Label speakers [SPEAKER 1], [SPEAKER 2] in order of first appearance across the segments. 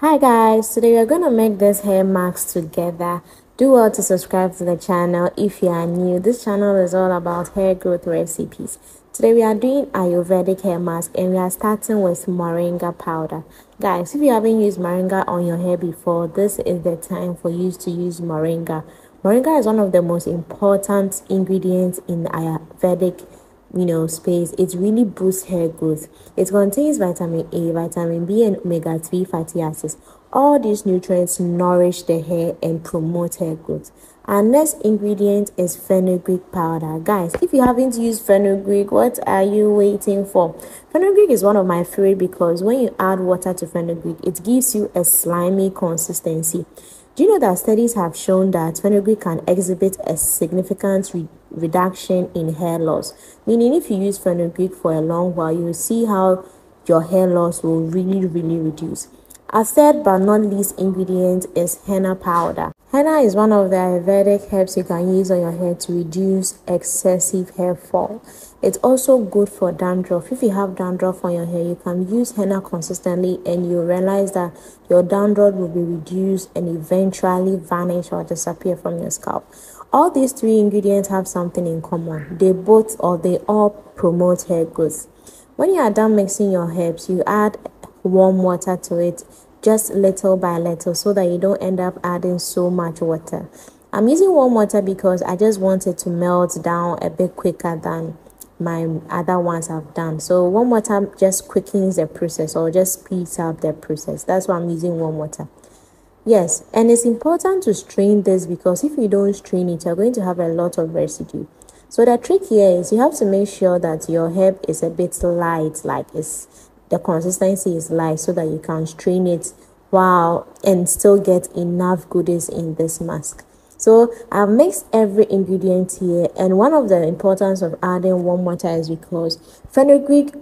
[SPEAKER 1] Hi guys, today we are going to make this hair mask together. Do well to subscribe to the channel if you are new. This channel is all about hair growth recipes. Today we are doing Ayurvedic hair mask and we are starting with moringa powder. Guys, if you haven't used moringa on your hair before, this is the time for you to use moringa. Moringa is one of the most important ingredients in Ayurvedic space. It really boosts hair growth. It contains vitamin A, vitamin B, and omega-3 fatty acids. All these nutrients nourish the hair and promote hair growth. Our next ingredient is fenugreek powder. Guys, if you haven't used fenugreek, what are you waiting for? Fenugreek is one of my favorite because when you add water to fenugreek, it gives you a slimy consistency. Do you know that studies have shown that fenugreek can exhibit a significant reduction in hair loss? Meaning if you use fenugreek for a long while, you will see how your hair loss will really reduce. Our third but not least ingredient is henna powder. Henna is one of the Ayurvedic herbs you can use on your hair to reduce excessive hair fall. It's also good for dandruff. If you have dandruff on your hair, you can use henna consistently and you realize that your dandruff will be reduced and eventually vanish or disappear from your scalp. All these three ingredients have something in common. They all promote hair growth. When you are done mixing your herbs, you add warm water to it, just little by little, so that you don't end up adding so much water. I'm using warm water because I just want it to melt down a bit quicker than my other ones I've done. So warm water just quickens the process or just speeds up the process. That's why I'm using warm water. Yes, and it's important to strain this because if you don't strain it, you're going to have a lot of residue. So the trick here is you have to make sure that your herb is a bit light, the consistency is light, so that you can strain it and still get enough goodies in this mask. So I've mixed every ingredient here, and one of the importance of adding warm water is because fenugreek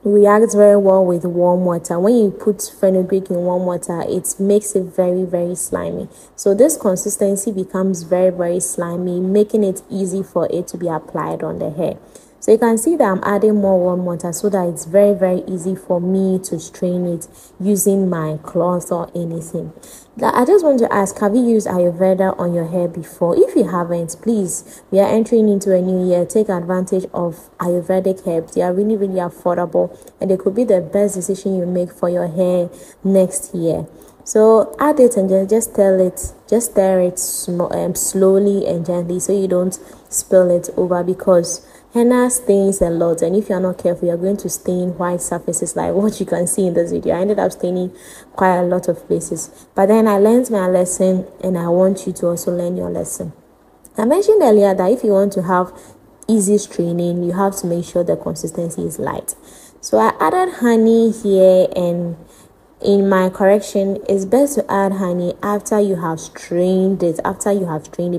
[SPEAKER 1] reacts very well with warm water. When you put fenugreek in warm water, it makes it very slimy. So this consistency becomes very slimy, making it easy for it to be applied on the hair. So you can see that I'm adding more warm water so that it's very easy for me to strain it using my cloth or anything. Now, I just want to ask, have you used Ayurveda on your hair before? If you haven't, please, we are entering into a new year. Take advantage of Ayurvedic herbs. They are really affordable and they could be the best decision you make for your hair next year. So add it and just stir it slowly and gently so you don't spill it over, because henna stains a lot, and if you're not careful, you're going to stain white surfaces like what you can see in this video. I ended up staining quite a lot of places, but then I learned my lesson and I want you to also learn your lesson. I mentioned earlier that if you want to have easy straining, you have to make sure the consistency is light. So I added honey here, and in my correction, it's best to add honey after you have strained it,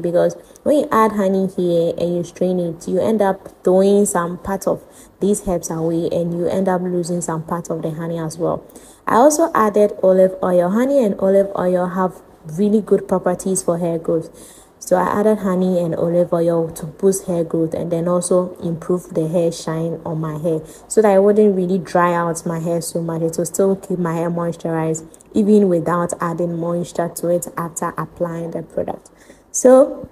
[SPEAKER 1] because when you add honey here and you strain it, you end up throwing some part of these herbs away and you end up losing some part of the honey as well. I also added olive oil. Honey and olive oil have really good properties for hair growth. So I added honey and olive oil to boost hair growth and then also improve the hair shine on my hair so that I wouldn't really dry out my hair so much. It will still keep my hair moisturized even without adding moisture to it after applying the product. So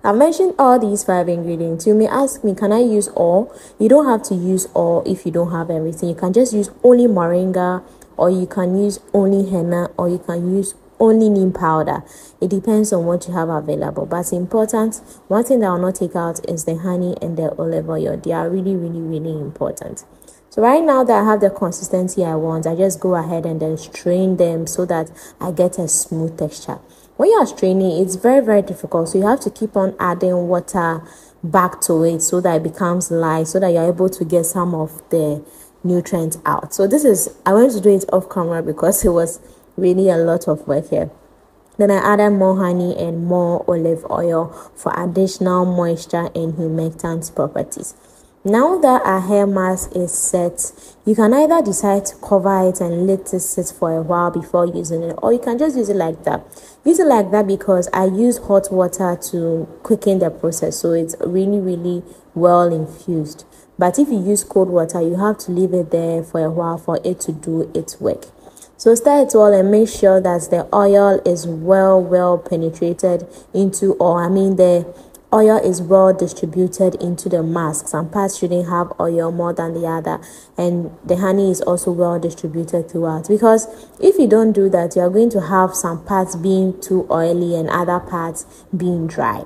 [SPEAKER 1] I mentioned all these 5 ingredients. You may ask me, can I use all? You don't have to use all if you don't have everything. You can just use only moringa, or you can use only henna, or you can use only neem powder. It depends on what you have available, but it's important. One thing that I will not take out is the honey and the olive oil. They are really important. So right now that I have the consistency I want, I just go ahead and then strain them so that I get a smooth texture. When you are straining, it's very difficult, so you have to keep on adding water back to it so that it becomes light, so that you're able to get some of the nutrients out. So I wanted to do it off camera because it was really a lot of work here. Then I added more honey and more olive oil for additional moisture and humectant properties. Now that our hair mask is set, you can either decide to cover it and let it sit for a while before using it, or you can just use it like that. Use it like that because I use hot water to quicken the process, so it's really well infused. But if you use cold water, you have to leave it there for a while for it to do its work. So stir it well and make sure that the oil is well penetrated into, or the oil is well distributed into the mask. Some parts shouldn't have oil more than the other, and the honey is also well distributed throughout, because if you don't do that, you are going to have some parts being too oily and other parts being dry.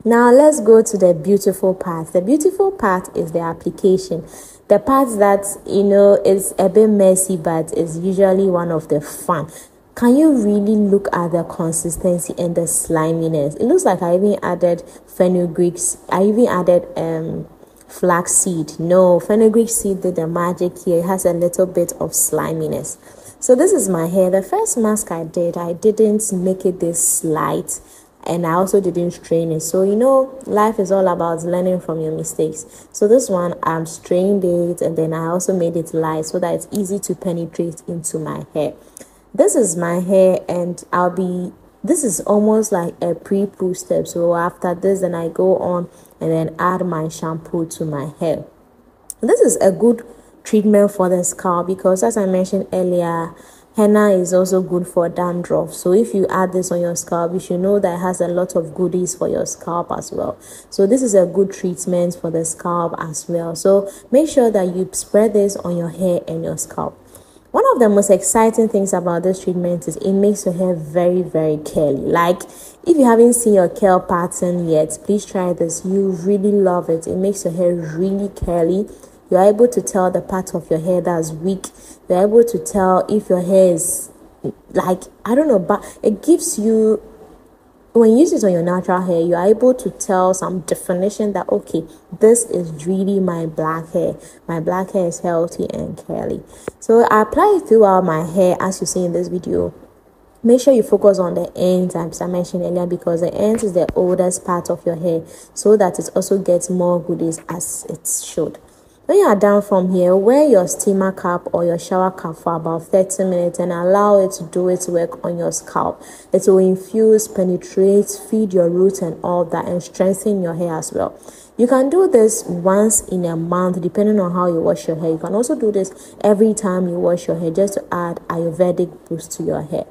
[SPEAKER 1] Now let's go to the beautiful part. The beautiful part is the application. The part that is a bit messy, but is usually one of the fun. Can you really look at the consistency and the sliminess? It looks like I even added fenugreek. I even added flax seed. No, fenugreek seed did the magic here. It has a little bit of sliminess. So this is my hair. The first mask I didn't make it this light, and I also didn't strain it. So life is all about learning from your mistakes. So this one, I'm strained it, and then I also made it light so that it's easy to penetrate into my hair. This is my hair, and this is almost like a pre-poo step. So after this, then I go on and then add my shampoo to my hair. This is a good treatment for the scalp, because as I mentioned earlier, henna is also good for dandruff. So if you add this on your scalp, you should know that it has a lot of goodies for your scalp as well. So this is a good treatment for the scalp as well. So make sure that you spread this on your hair and your scalp. One of the most exciting things about this treatment is it makes your hair very curly. Like, if you haven't seen your curl pattern yet, please try this. You really love it. It makes your hair really curly. You're able to tell the part of your hair that's weak. You're able to tell if your hair is like, I don't know, but it gives you, when you use it on your natural hair, you're able to tell some definition that, okay, this is really my black hair. My black hair is healthy and curly. So I apply it throughout my hair, as you see in this video. Make sure you focus on the ends, as I mentioned earlier, because the ends is the oldest part of your hair, so that it also gets more goodies as it should. When you are done from here, wear your steamer cap or your shower cap for about 30 minutes and allow it to do its work on your scalp. It will infuse, penetrate, feed your roots and all that, and strengthen your hair as well. You can do this once in a month depending on how you wash your hair. You can also do this every time you wash your hair, just to add Ayurvedic boost to your hair.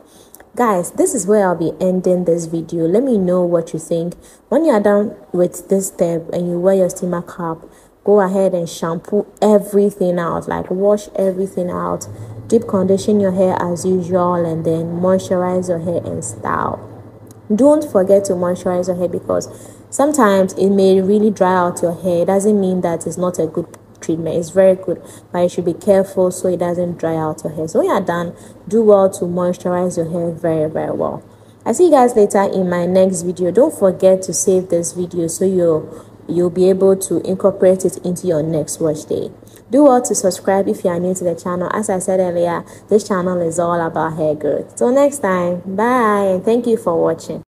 [SPEAKER 1] Guys, this is where I'll be ending this video. Let me know what you think. When you are done with this step and you wear your steamer cap, go ahead and shampoo everything out, like wash everything out, deep condition your hair as usual, and then moisturize your hair and style. Don't forget to moisturize your hair, because sometimes it may really dry out your hair. It doesn't mean that it's not a good treatment. It's very good, but you should be careful so it doesn't dry out your hair. So when you're done, do well to moisturize your hair very well. I'll see you guys later in my next video. Don't forget to save this video so you'll be able to incorporate it into your next watch day. Do well to subscribe if you are new to the channel. As I said earlier, this channel is all about hair growth. Till next time, bye, and thank you for watching.